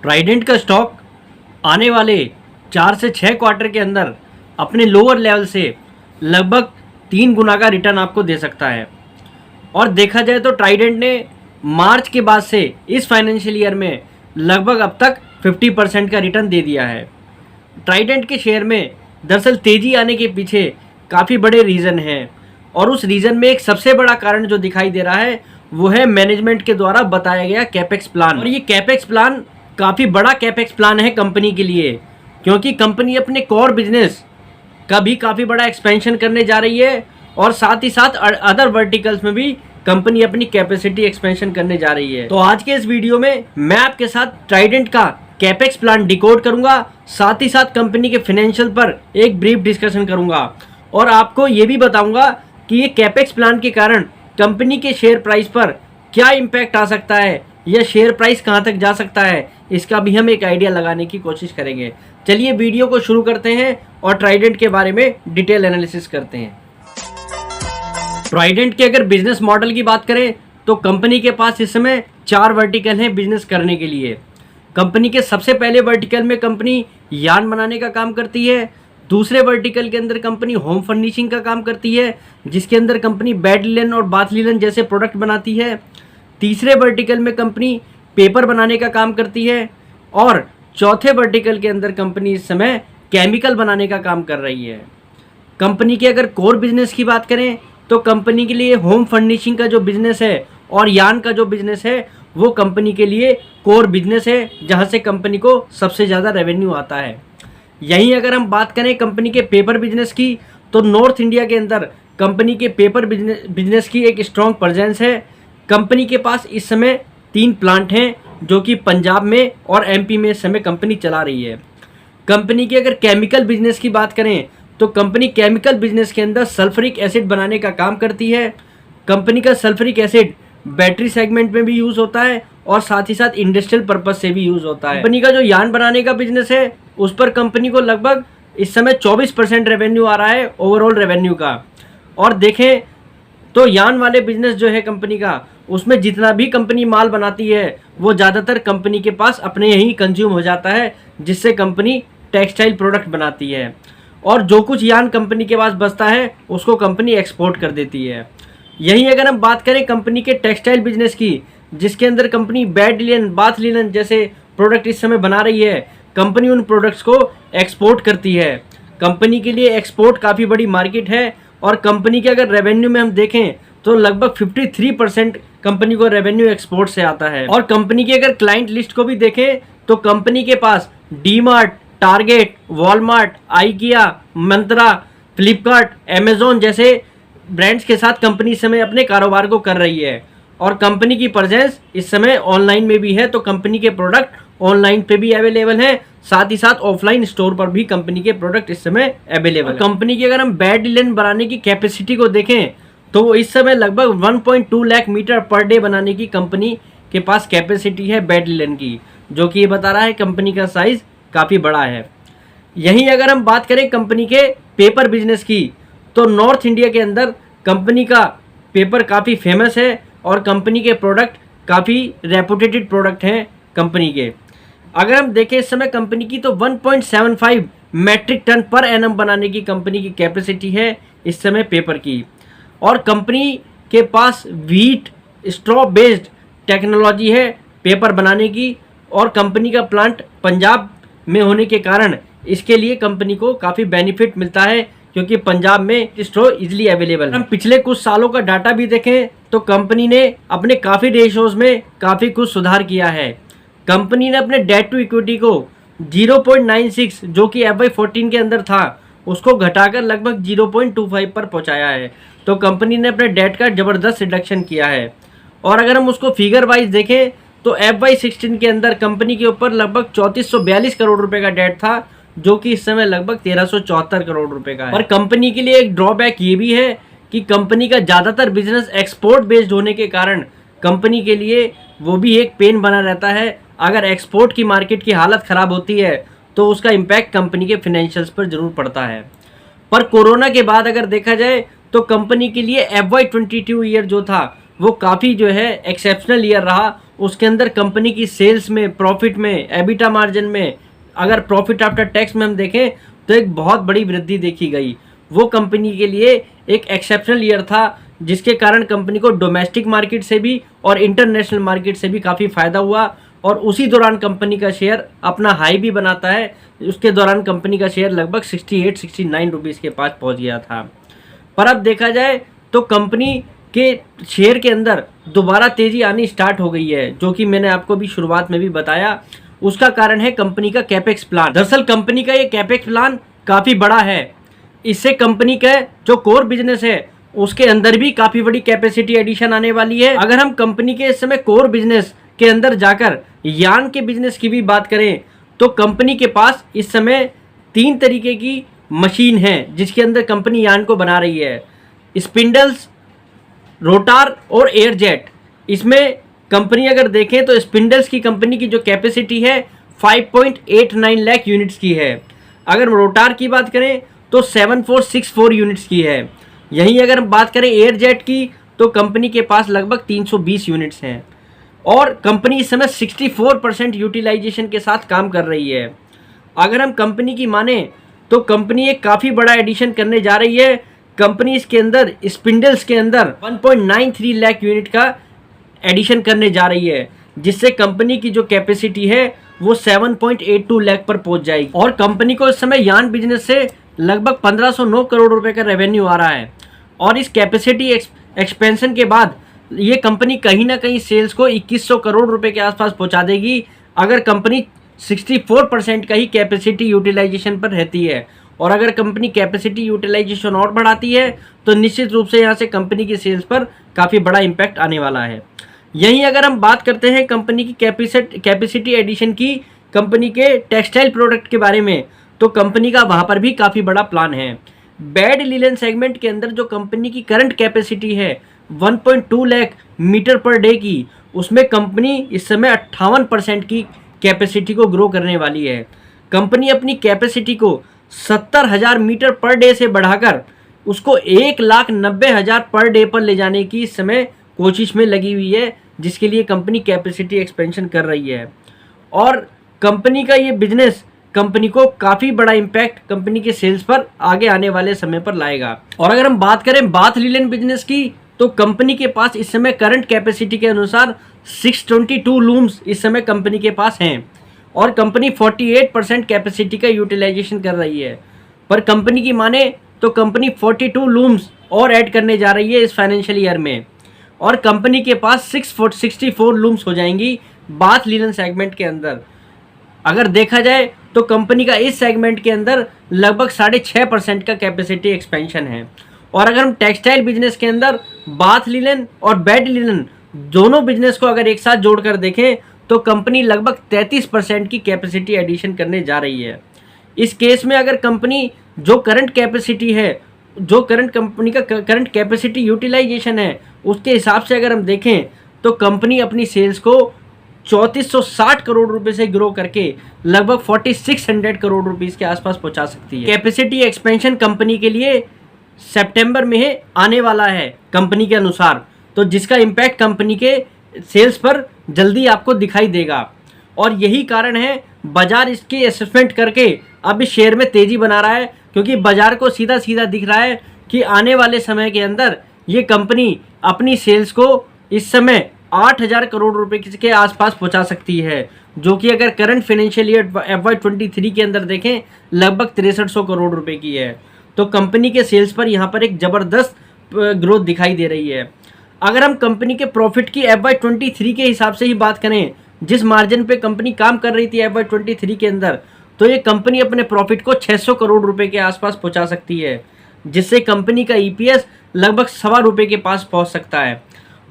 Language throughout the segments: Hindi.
ट्राइडेंट का स्टॉक आने वाले 4 से 6 क्वार्टर के अंदर अपने लोअर लेवल से लगभग 3 गुना का रिटर्न आपको दे सकता है। और देखा जाए तो ट्राइडेंट ने मार्च के बाद से इस फाइनेंशियल ईयर में लगभग अब तक 50% का रिटर्न दे दिया है। ट्राइडेंट के शेयर में दरअसल तेज़ी आने के पीछे काफ़ी बड़े रीज़न हैं और उस रीज़न में एक सबसे बड़ा कारण जो दिखाई दे रहा है वो है मैनेजमेंट के द्वारा बताया गया कैपेक्स प्लान। और ये कैपेक्स प्लान काफ़ी बड़ा कैपेक्स प्लान है कंपनी के लिए, क्योंकि कंपनी अपने कोर बिजनेस का भी काफ़ी बड़ा एक्सपेंशन करने जा रही है और साथ ही साथ अदर वर्टिकल्स में भी कंपनी अपनी कैपेसिटी एक्सपेंशन करने जा रही है। तो आज के इस वीडियो में मैं आपके साथ ट्राइडेंट का कैपेक्स प्लान डिकोड करूंगा, साथ ही साथ कंपनी के फाइनेंशियल पर एक ब्रीफ डिस्कशन करूंगा और आपको ये भी बताऊंगा कि ये कैपेक्स प्लान के कारण कंपनी के शेयर प्राइस पर क्या इम्पैक्ट आ सकता है या शेयर प्राइस कहां तक जा सकता है, इसका भी हम एक आइडिया लगाने की कोशिश करेंगे। चलिए वीडियो को शुरू करते हैं और ट्राइडेंट के बारे में डिटेल एनालिसिस करते हैं। ट्राइडेंट के अगर बिजनेस मॉडल की बात करें तो कंपनी के पास इस समय 4 वर्टिकल हैं बिजनेस करने के लिए। कंपनी के सबसे पहले वर्टिकल में कंपनी यार्न बनाने का काम करती है। दूसरे वर्टिकल के अंदर कंपनी होम फर्निशिंग का काम करती है, जिसके अंदर कंपनी बेड लिनन और बाथ लिनन जैसे प्रोडक्ट बनाती है। तीसरे वर्टिकल में कंपनी पेपर बनाने का काम करती है और चौथे वर्टिकल के अंदर कंपनी इस समय केमिकल बनाने का काम कर रही है। कंपनी के अगर कोर बिजनेस की बात करें तो कंपनी के लिए होम फर्निशिंग का जो बिजनेस है और यार्न का जो बिजनेस है वो कंपनी के लिए कोर बिजनेस है, जहां से कंपनी को सबसे ज़्यादा रेवेन्यू आता है। यहीं अगर हम बात करें कंपनी के पेपर बिजनेस की तो नॉर्थ इंडिया के अंदर कंपनी के पेपर बिजनेस की एक स्ट्रॉन्ग प्रेजेंस है। कंपनी के पास इस समय 3 प्लांट हैं जो कि पंजाब में और एमपी में इस समय कंपनी चला रही है। कंपनी के अगर केमिकल बिजनेस की बात करें तो कंपनी केमिकल बिजनेस के अंदर सल्फ्यूरिक एसिड बनाने का काम करती है। कंपनी का सल्फ्यूरिक एसिड बैटरी सेगमेंट में भी यूज़ होता है और साथ ही साथ इंडस्ट्रियल पर्पज से भी यूज़ होता है। कंपनी का जो यार्न बनाने का बिजनेस है उस पर कंपनी को लगभग इस समय 24% रेवेन्यू आ रहा है ओवरऑल रेवेन्यू का। और देखें तो यार्न वाले बिजनेस जो है कंपनी का, उसमें जितना भी कंपनी माल बनाती है वो ज़्यादातर कंपनी के पास अपने यहीं कंज्यूम हो जाता है, जिससे कंपनी टेक्सटाइल प्रोडक्ट बनाती है और जो कुछ यार्न कंपनी के पास बचता है उसको कंपनी एक्सपोर्ट कर देती है। यहीं अगर हम बात करें कंपनी के टेक्सटाइल बिजनेस की, जिसके अंदर company bed linen bath linen जैसे प्रोडक्ट इस समय बना रही है, कंपनी उन प्रोडक्ट्स को एक्सपोर्ट करती है। कंपनी के लिए एक्सपोर्ट काफ़ी बड़ी मार्केट है और कंपनी के अगर रेवेन्यू में हम देखें तो लगभग 53% कंपनी को रेवेन्यू एक्सपोर्ट से आता है। और कंपनी की अगर क्लाइंट लिस्ट को भी देखें तो कंपनी के पास डीमार्ट, टारगेट, वॉलमार्ट, आइकिया, मंत्रा, फ्लिपकार्ट, अमेजोन जैसे ब्रांड्स के साथ कंपनी इस समय अपने कारोबार को कर रही है। और कंपनी की प्रेजेंस इस समय ऑनलाइन में भी है, तो कंपनी के प्रोडक्ट ऑनलाइन पे भी अवेलेबल हैं, साथ ही साथ ऑफलाइन स्टोर पर भी कंपनी के प्रोडक्ट इस समय अवेलेबल है। कंपनी की अगर हम बेड लिनन बनाने की कैपेसिटी को देखें तो वो इस समय लगभग 1.2 लाख मीटर पर डे बनाने की कंपनी के पास कैपेसिटी है बेड लिनन की, जो कि ये बता रहा है कंपनी का साइज काफ़ी बड़ा है। यहीं अगर हम बात करें कंपनी के पेपर बिजनेस की तो नॉर्थ इंडिया के अंदर कंपनी का पेपर काफ़ी फेमस है और कंपनी के प्रोडक्ट काफ़ी रेपुटेटेड प्रोडक्ट हैं कंपनी के। अगर हम देखें इस समय कंपनी की तो 1.75 मैट्रिक टन पर एनम बनाने की कंपनी की कैपेसिटी है इस समय पेपर की। और कंपनी के पास व्हीट स्ट्रॉ बेस्ड टेक्नोलॉजी है पेपर बनाने की और कंपनी का प्लांट पंजाब में होने के कारण इसके लिए कंपनी को काफ़ी बेनिफिट मिलता है, क्योंकि पंजाब में स्ट्रॉ इजीली अवेलेबल है। हम पिछले कुछ सालों का डाटा भी देखें तो कंपनी ने अपने काफ़ी रेशोज में काफ़ी कुछ सुधार किया है। कंपनी ने अपने डेट टू इक्विटी को 0.96 जो कि FY14 के अंदर था उसको घटाकर लगभग 0.25 पर पहुंचाया है। तो कंपनी ने अपने डेट का ज़बरदस्त रिडक्शन किया है। और अगर हम उसको फिगर वाइज देखें तो FY16 के अंदर कंपनी के ऊपर लगभग 3442 करोड़ रुपए का डेट था, जो कि इस समय लगभग 1374 करोड़ रुपए का है। और कंपनी के लिए एक ड्रॉबैक ये भी है कि कंपनी का ज़्यादातर बिजनेस एक्सपोर्ट बेस्ड होने के कारण कंपनी के लिए वो भी एक पेन बना रहता है। अगर एक्सपोर्ट की मार्केट की हालत ख़राब होती है तो उसका इम्पैक्ट कंपनी के फाइनेंशियल्स पर ज़रूर पड़ता है। पर कोरोना के बाद अगर देखा जाए तो कंपनी के लिए FY22 ईयर जो था वो काफ़ी जो है एक्सेप्शनल ईयर रहा उसके अंदर कंपनी की सेल्स में, प्रॉफिट में, एबिटा मार्जिन में, अगर प्रॉफिट आफ्टर टैक्स में हम देखें तो एक बहुत बड़ी वृद्धि देखी गई। वो कंपनी के लिए एक एक्सेप्शनल ईयर था, जिसके कारण कंपनी को डोमेस्टिक मार्केट से भी और इंटरनेशनल मार्केट से भी काफ़ी फ़ायदा हुआ। और उसी दौरान कंपनी का शेयर अपना हाई भी बनाता है। उसके दौरान कंपनी का शेयर लगभग 68-69 रुपीज़ के पास पहुंच गया था। पर अब देखा जाए तो कंपनी के शेयर के अंदर दोबारा तेज़ी आनी स्टार्ट हो गई है, जो कि मैंने आपको भी शुरुआत में भी बताया। उसका कारण है कंपनी का कैपेक्स प्लान। दरअसल कंपनी का ये कैपेक्स प्लान काफ़ी बड़ा है। इससे कंपनी का जो कोर बिजनेस है उसके अंदर भी काफ़ी बड़ी कैपेसिटी एडिशन आने वाली है। अगर हम कंपनी के इस समय कोर बिजनेस के अंदर जाकर यार्न के बिजनेस की भी बात करें तो कंपनी के पास इस समय 3 तरीके की मशीन है जिसके अंदर कंपनी यार्न को बना रही है। स्पिंडल्स, रोटार और एयरजेट। इसमें कंपनी अगर देखें तो स्पिंडल्स की कंपनी की जो कैपेसिटी है 5.89 लाख यूनिट्स की है। अगर रोटार की बात करें तो 7464 यूनिट्स की है। यहीं अगर हम बात करें एयरजेट की तो कंपनी के पास लगभग 320 यूनिट्स हैं और कंपनी इस समय 64% यूटिलाइजेशन के साथ काम कर रही है। अगर हम कंपनी की माने तो कंपनी एक काफ़ी बड़ा एडिशन करने जा रही है। कंपनी इसके अंदर स्पिंडल्स के अंदर 1.93 लाख यूनिट का एडिशन करने जा रही है, जिससे कंपनी की जो कैपेसिटी है वो 7.82 लाख पर पहुंच जाएगी। और कंपनी को इस समय यार्न बिजनेस से लगभग 1509 करोड़ रुपए का रेवेन्यू आ रहा है। और इस कैपेसिटी एक्सपेंशन के बाद ये कंपनी कहीं ना कहीं सेल्स को 2100 करोड़ रुपए के आसपास पहुंचा देगी, अगर कंपनी 64% का ही कैपेसिटी यूटिलाइजेशन पर रहती है। और अगर कंपनी कैपेसिटी यूटिलाइजेशन और बढ़ाती है तो निश्चित रूप से यहाँ से कंपनी की सेल्स पर काफ़ी बड़ा इम्पैक्ट आने वाला है। यहीं अगर हम बात करते हैं कंपनी की कैपेसिटी एडिशन की, कंपनी के टेक्सटाइल प्रोडक्ट के बारे में, तो कंपनी का वहाँ पर भी काफ़ी बड़ा प्लान है। बेड लिनन सेगमेंट के अंदर जो कंपनी की करंट कैपेसिटी है 1.2 लाख मीटर पर डे की, उसमें कंपनी इस समय 58% की कैपेसिटी को ग्रो करने वाली है। कंपनी अपनी कैपेसिटी को 70,000 मीटर पर डे से बढ़ाकर उसको 1,90,000 पर डे पर ले जाने की इस समय कोशिश में लगी हुई है, जिसके लिए कंपनी कैपेसिटी एक्सपेंशन कर रही है। और कंपनी का ये बिजनेस कंपनी को काफ़ी बड़ा इम्पैक्ट कंपनी के सेल्स पर आगे आने वाले समय पर लाएगा। और अगर हम बात करें बाथ लिनन बिजनेस की तो कंपनी के पास इस समय करंट कैपेसिटी के अनुसार 622 लूम्स इस समय कंपनी के पास हैं और कंपनी 48% कैपेसिटी का यूटिलाइजेशन कर रही है। पर कंपनी की माने तो कंपनी 42 लूम्स और ऐड करने जा रही है इस फाइनेंशियल ईयर में और कंपनी के पास 664 लूम्स हो जाएंगी बाथ लिनन सेगमेंट के अंदर। अगर देखा जाए तो कंपनी का इस सेगमेंट के अंदर लगभग 6.5% का कैपेसिटी एक्सपेंशन है। और अगर हम टेक्सटाइल बिजनेस के अंदर बाथ लिनन और बेड लिनन दोनों बिजनेस को अगर एक साथ जोड़कर देखें तो कंपनी लगभग 33% की कैपेसिटी एडिशन करने जा रही है। इस केस में अगर कंपनी जो करंट कैपेसिटी है, जो कंपनी का करंट कैपेसिटी यूटिलाइजेशन है, उसके हिसाब से अगर हम देखें तो कंपनी अपनी सेल्स को 3460 करोड़ रुपए से ग्रो करके लगभग 4600 करोड़ रुपीस के आसपास पहुंचा सकती है। कैपेसिटी एक्सपेंशन कंपनी के लिए सितंबर में आने वाला है कंपनी के अनुसार, तो जिसका इम्पैक्ट कंपनी के सेल्स पर जल्दी आपको दिखाई देगा। और यही कारण है बाजार इसकी असेसमेंट करके अब इस शेयर में तेज़ी बना रहा है, क्योंकि बाजार को सीधा सीधा दिख रहा है कि आने वाले समय के अंदर ये कंपनी अपनी सेल्स को इस समय 8,000 करोड़ रुपए के आसपास पहुंचा सकती है, जो कि अगर करंट फाइनेंशियल ईयर FY23 के अंदर देखें लगभग 6300 करोड़ रुपए की है। तो कंपनी के सेल्स पर यहाँ पर एक ज़बरदस्त ग्रोथ दिखाई दे रही है। अगर हम कंपनी के प्रॉफिट की FY23 के हिसाब से ही बात करें, जिस मार्जिन पे कंपनी काम कर रही थी FY23 के अंदर, तो ये कंपनी अपने प्रॉफिट को 600 करोड़ रुपए के आसपास पहुंचा सकती है, जिससे कंपनी का EPS लगभग ₹1.25 के पास पहुंच सकता है।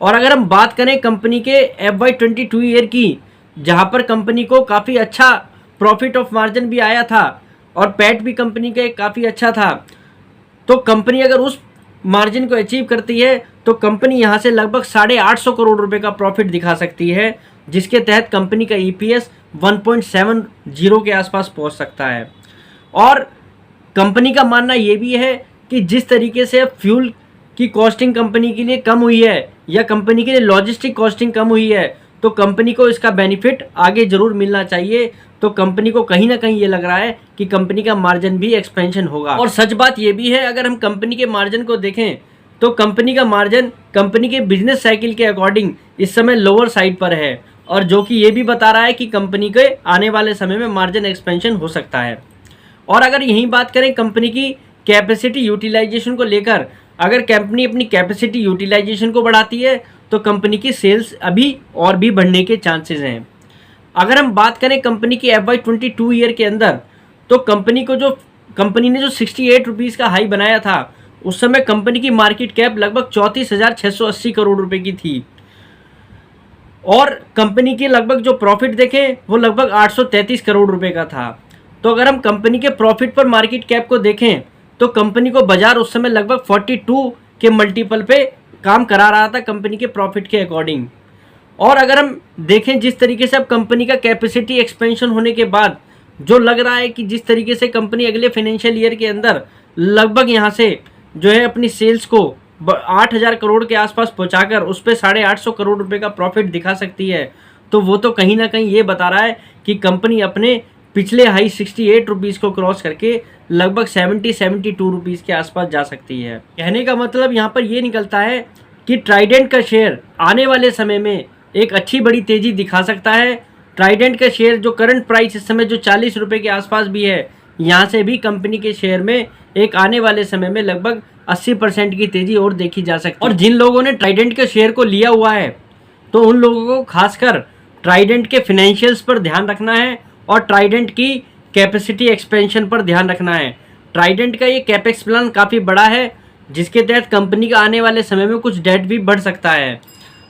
और अगर हम बात करें कंपनी के FY22 ईयर की, जहां पर कंपनी को काफ़ी अच्छा प्रॉफिट ऑफ मार्जिन भी आया था और पैट भी कंपनी का काफ़ी अच्छा था, तो कंपनी अगर उस मार्जिन को अचीव करती है तो कंपनी यहां से लगभग 850 करोड़ रुपए का प्रॉफिट दिखा सकती है, जिसके तहत कंपनी का EPS 1.70 के आसपास पहुंच सकता है। और कंपनी का मानना ये भी है कि जिस तरीके से फ्यूल की कॉस्टिंग कंपनी के लिए कम हुई है या कंपनी के लिए लॉजिस्टिक कॉस्टिंग कम हुई है, तो कंपनी को इसका बेनिफिट आगे ज़रूर मिलना चाहिए। तो कंपनी को कहीं ना कहीं ये लग रहा है कि कंपनी का मार्जिन भी एक्सपेंशन होगा। और सच बात ये भी है, अगर हम कंपनी के मार्जिन को देखें तो कंपनी का मार्जिन कंपनी के बिजनेस साइकिल के अकॉर्डिंग इस समय लोअर साइड पर है, और जो कि ये भी बता रहा है कि कंपनी के आने वाले समय में मार्जिन एक्सपेंशन हो सकता है। और अगर यही बात करें कंपनी की कैपेसिटी यूटिलाइजेशन को लेकर, अगर कंपनी अपनी कैपेसिटी यूटिलाइजेशन को बढ़ाती है तो कंपनी की सेल्स अभी और भी बढ़ने के चांसेस हैं। अगर हम बात करें कंपनी की FY22 ईयर के अंदर, तो कंपनी ने जो 68 रुपीज़ का हाई बनाया था, उस समय कंपनी की मार्केट कैप लगभग 34,680 करोड़ रुपए की थी, और कंपनी की लगभग जो प्रॉफिट देखें वो लगभग 833 करोड़ रुपए का था। तो अगर हम कंपनी के प्रॉफिट पर मार्केट कैप को देखें तो कंपनी को बाजार उस समय लगभग 42 के मल्टीपल पे काम करा रहा था कंपनी के प्रॉफिट के अकॉर्डिंग। और अगर हम देखें जिस तरीके से अब कंपनी का कैपेसिटी एक्सपेंशन होने के बाद जो लग रहा है कि जिस तरीके से कंपनी अगले फाइनेंशियल ईयर के अंदर लगभग यहाँ से जो है अपनी सेल्स को 8,000 करोड़ के आसपास पहुँचाकर उस पर 850 करोड़ रुपए का प्रॉफिट दिखा सकती है, तो वो तो कहीं ना कहीं ये बता रहा है कि कंपनी अपने पिछले हाई 68 रुपीज़ को क्रॉस करके लगभग 72 रुपीज़ के आसपास जा सकती है। कहने का मतलब यहाँ पर ये निकलता है कि ट्राइडेंट का शेयर आने वाले समय में एक अच्छी बड़ी तेज़ी दिखा सकता है। ट्राइडेंट का शेयर जो करंट प्राइस इस समय जो 40 रुपये के आसपास भी है, यहाँ से भी कंपनी के शेयर में एक आने वाले समय में लगभग 80% की तेज़ी और देखी जा सकती है। और जिन लोगों ने ट्राइडेंट के शेयर को लिया हुआ है तो उन लोगों को खासकर ट्राइडेंट के फिनेंशियल्स पर ध्यान रखना है और ट्राइडेंट की कैपेसिटी एक्सपेंशन पर ध्यान रखना है। ट्राइडेंट का ये कैपेक्स प्लान काफ़ी बड़ा है, जिसके तहत कंपनी का आने वाले समय में कुछ डेट भी बढ़ सकता है।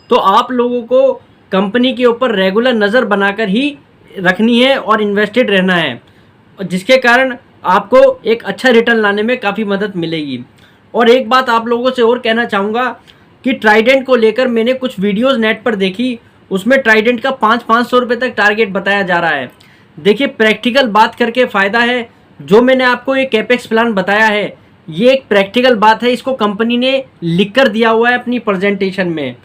तो आप लोगों को कंपनी के ऊपर रेगुलर नज़र बनाकर ही रखनी है और इन्वेस्टेड रहना है, जिसके कारण आपको एक अच्छा रिटर्न लाने में काफ़ी मदद मिलेगी। और एक बात आप लोगों से और कहना चाहूँगा कि ट्राइडेंट को लेकर मैंने कुछ वीडियोज़ नेट पर देखी, उसमें ट्राइडेंट का 500 रुपये तक टारगेट बताया जा रहा है। देखिए, प्रैक्टिकल बात करके फ़ायदा है। जो मैंने आपको ये कैपेक्स प्लान बताया है ये एक प्रैक्टिकल बात है, इसको कंपनी ने लिख कर दिया हुआ है अपनी प्रेजेंटेशन में।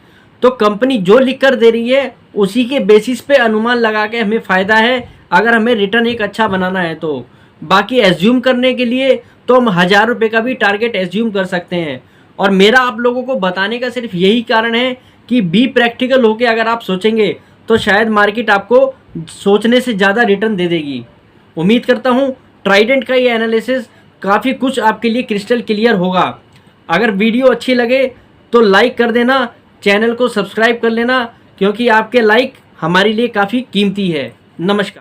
तो कंपनी जो लिख कर दे रही है उसी के बेसिस पे अनुमान लगा के हमें फ़ायदा है, अगर हमें रिटर्न एक अच्छा बनाना है तो। बाकी एज्यूम करने के लिए तो हम 1000 रुपये का भी टारगेट एज्यूम कर सकते हैं। और मेरा आप लोगों को बताने का सिर्फ यही कारण है कि बी प्रैक्टिकल होके अगर आप सोचेंगे तो शायद मार्केट आपको सोचने से ज़्यादा रिटर्न दे देगी। उम्मीद करता हूँ ट्राइडेंट का ये एनालिसिस काफ़ी कुछ आपके लिए क्रिस्टल क्लियर होगा। अगर वीडियो अच्छी लगे तो लाइक कर देना, चैनल को सब्सक्राइब कर लेना, क्योंकि आपके लाइक हमारे लिए काफ़ी कीमती है। नमस्कार।